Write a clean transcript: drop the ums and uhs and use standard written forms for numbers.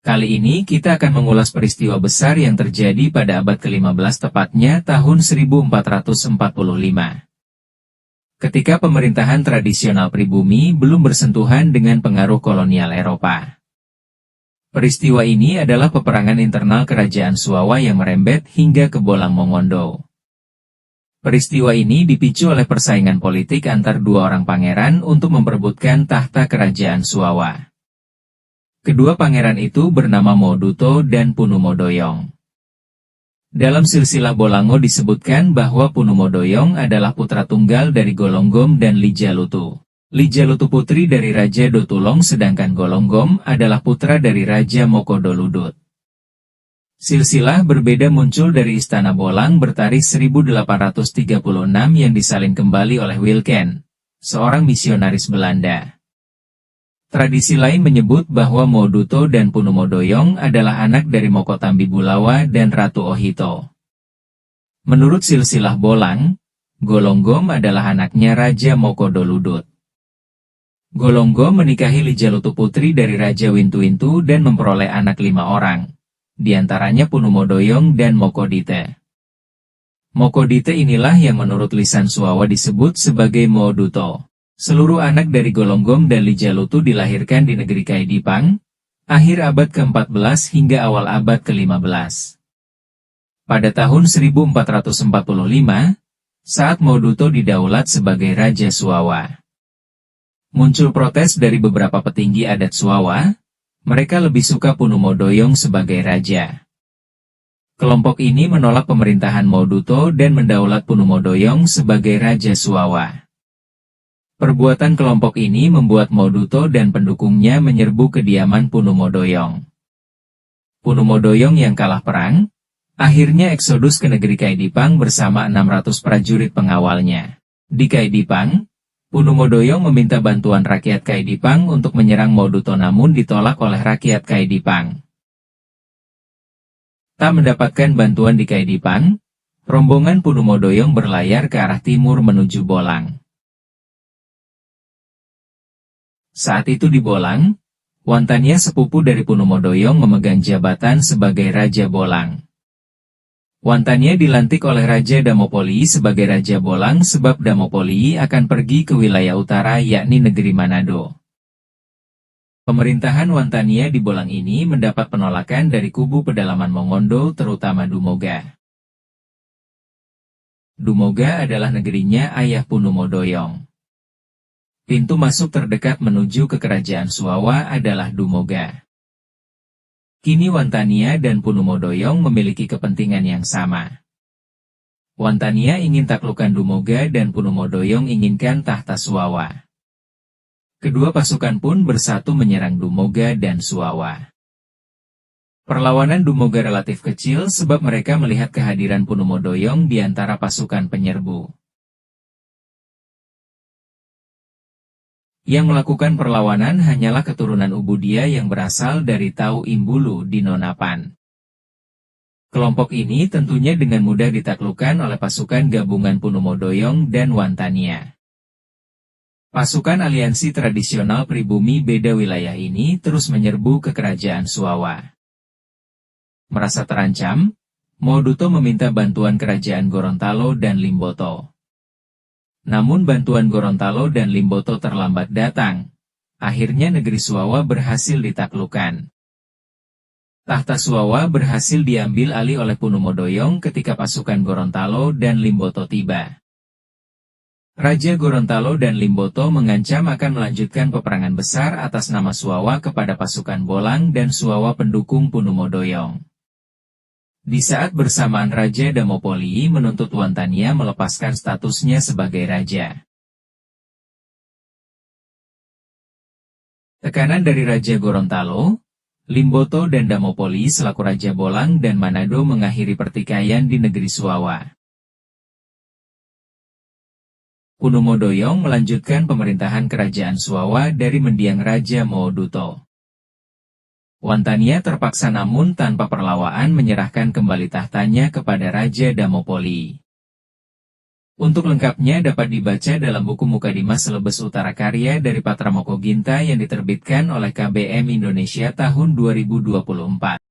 Kali ini kita akan mengulas peristiwa besar yang terjadi pada abad ke-15 tepatnya tahun 1445. Ketika pemerintahan tradisional pribumi belum bersentuhan dengan pengaruh kolonial Eropa. Peristiwa ini adalah peperangan internal kerajaan Suawa yang merembet hingga ke Bolang Mongondo. Peristiwa ini dipicu oleh persaingan politik antar dua orang pangeran untuk memperebutkan tahta kerajaan Suawa. Kedua pangeran itu bernama Moduto dan Punumodoyong. Dalam silsilah Bolango disebutkan bahwa Punumodoyong adalah putra tunggal dari Golonggom dan Lijalutu. Lijalutu putri dari Raja Dotulong sedangkan Golonggom adalah putra dari Raja Mokodoludut. Silsilah berbeda muncul dari Istana Bolang bertarikh 1836 yang disalin kembali oleh Wilken, seorang misionaris Belanda. Tradisi lain menyebut bahwa Moduto dan Punumodoyong adalah anak dari Mokotambi Bulawa dan Ratu Ohito. Menurut silsilah Bolang, Golonggom adalah anaknya Raja Mokodoludut. Golonggom menikahi Lijalutu putri dari Raja Wintu-Wintu dan memperoleh anak 5 orang. Di antaranya Punumodoyong dan Mokodite. Mokodite inilah yang menurut lisan Suawa disebut sebagai Moduto. Seluruh anak dari Golonggom dan Lijalutu dilahirkan di negeri Kaidipang, akhir abad ke-14 hingga awal abad ke-15. Pada tahun 1445, saat Moduto didaulat sebagai Raja Suawa. Muncul protes dari beberapa petinggi adat Suawa. Mereka lebih suka Punumodoyong sebagai raja. Kelompok ini menolak pemerintahan Moduto dan mendaulat Punumodoyong sebagai Raja Suawa. Perbuatan kelompok ini membuat Moduto dan pendukungnya menyerbu kediaman Punumodoyong. Punumodoyong yang kalah perang, akhirnya eksodus ke negeri Kaidipang bersama 600 prajurit pengawalnya. Di Kaidipang, Punumodoyong meminta bantuan rakyat Kaidipang untuk menyerang Moduto namun ditolak oleh rakyat Kaidipang. Tak mendapatkan bantuan di Kaidipang, rombongan Punumodoyong berlayar ke arah timur menuju Bolang. Saat itu di Bolang, Wantania sepupu dari Punumodoyong memegang jabatan sebagai Raja Bolang. Wantania dilantik oleh Raja Damopoli sebagai Raja Bolang sebab Damopoli akan pergi ke wilayah utara yakni negeri Manado. Pemerintahan Wantania di Bolang ini mendapat penolakan dari kubu pedalaman Mongondo terutama Dumoga. Dumoga adalah negerinya ayah Punumodoyong. Pintu masuk terdekat menuju ke kerajaan Suawa adalah Dumoga. Kini Wantania dan Punumodoyong memiliki kepentingan yang sama. Wantania ingin taklukan Dumoga dan Punumodoyong inginkan tahta Suawa. Kedua pasukan pun bersatu menyerang Dumoga dan Suawa. Perlawanan Dumoga relatif kecil sebab mereka melihat kehadiran Punumodoyong di antara pasukan penyerbu. Yang melakukan perlawanan hanyalah keturunan Ubudia yang berasal dari Tau Imbulu di Nonapan. Kelompok ini tentunya dengan mudah ditaklukkan oleh pasukan gabungan Punumodoyong dan Wantania. Pasukan aliansi tradisional pribumi beda wilayah ini terus menyerbu ke kerajaan Suawa. Merasa terancam, Moduto meminta bantuan kerajaan Gorontalo dan Limboto. Namun bantuan Gorontalo dan Limboto terlambat datang. Akhirnya negeri Suawa berhasil ditaklukkan. Tahta Suawa berhasil diambil alih oleh Punumodoyong ketika pasukan Gorontalo dan Limboto tiba. Raja Gorontalo dan Limboto mengancam akan melanjutkan peperangan besar atas nama Suawa kepada pasukan Bolang dan Suawa pendukung Punumodoyong. Di saat bersamaan Raja Damopoli menuntut Wantania melepaskan statusnya sebagai raja. Tekanan dari Raja Gorontalo, Limboto dan Damopoli selaku Raja Bolang dan Manado mengakhiri pertikaian di negeri Suawa. Punumodoyong melanjutkan pemerintahan kerajaan Suawa dari mendiang Raja Moduto. Wantania terpaksa namun tanpa perlawanan menyerahkan kembali tahtanya kepada Raja Damopoli. Untuk lengkapnya dapat dibaca dalam buku Mukadimah Selebes Utara karya dari Patramoko Ginta yang diterbitkan oleh KBM Indonesia tahun 2024.